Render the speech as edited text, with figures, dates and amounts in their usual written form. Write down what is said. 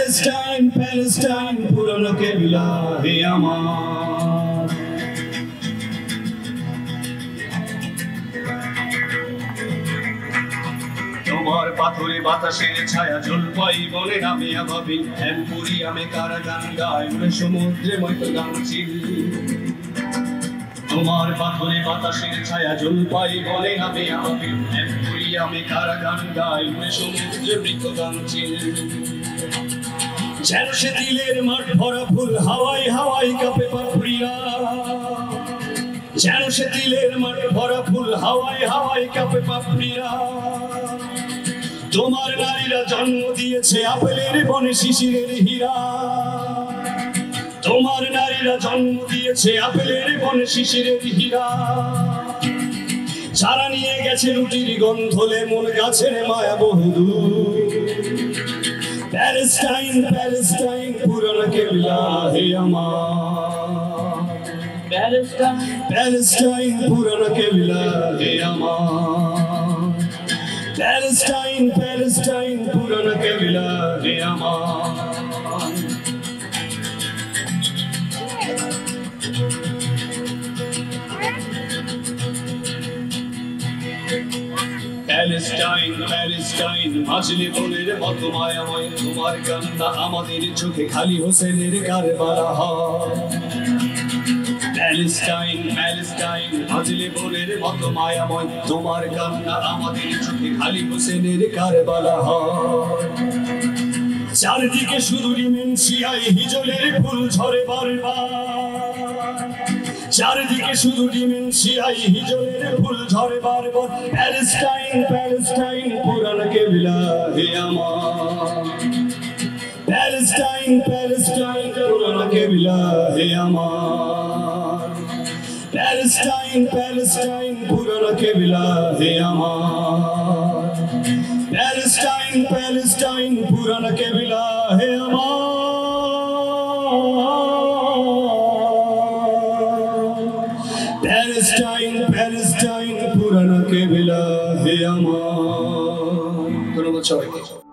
Palestine Palestine পুরনো কেবলা হে আমার। তোমার পাথরে বাতাসের ছায়া জলপাই বনে নামে ভাবি এম্পোরিয়ামে কারা গান গায় উড়ে সমুদ্রে মতো গান ছিল। তোমার পাথরে বাতাসের ছায়া জলপাই বনে নামে ভাবি এম্পোরিয়ামে কারা গান গায় উড়ে সমুদ্রে মৃত গান ছিল। যেন সে দিলের মাঠ ভরা ফুল হাওয়াই হাওয়াই কাঁপে পাপড়িয়া, যেন সে দিলের মাঠ ভরা ফুল হাওয়াই হাওয়াই কাঁপে পাপড়িয়া। তোমার নারীরা জন্ম দিয়েছে আপেলের বনে শিশিরের হীরা, তোমার নারীরা জন্ম দিয়েছে আপেলের বনে শিশিরের হীরা। যারা নিয়ে গেছে রুটির গন্ধলে মন গাছের মায়া বহুদূর। প্যালেস্টাইন প্যালেস্টাইন পুরনো কেবলা হে আমার। প্যালেস্টাইন প্যালেস্টাইন পুরনো কেবলা হে আমার। প্যালেস্টাইন প্যালেস্টাইন পুরনো কেবলা হে আমার। প্যালেস্টাইন প্যালেস্টাইন মাজলে ফুলের মতো মায়াময়, তোমার কান্না আমাদের চোখে খালি হোসেনের কারবালা হয়। প্যালেস্টাইন প্যালেস্টাইন মাজলে ফুলের মতো মায়াময়, তোমার কান্না আমাদের চোখে খালি হোসেনের কারবালা হয়। চারদিকে শুধু ডিমেনশিয়ায় হিজলের ফুল ঝরে বারবার, চারদিকে শুধু ডিমেনশিয়ায় হিজলের ফুল ঝরে বারবার। প্যালেস্টাইন প্যালেস্টাইন পুরনো কেবলা হে আমার। প্যালেস্টাইন প্যালেস্টাইন পুরনো কেবলা হে আমার। প্যালেস্টাইন প্যালেস্টাইন পুরনো কেবলা হে আমার। প্যালেস্টাইন প্যালেস্টাইন পুরনো কেবলা হে আমার। প্যালেস্টাইন প্যালেস্টাইন পুরনো কেবলা হে আমার। ধন্যবাদ সবাইকে।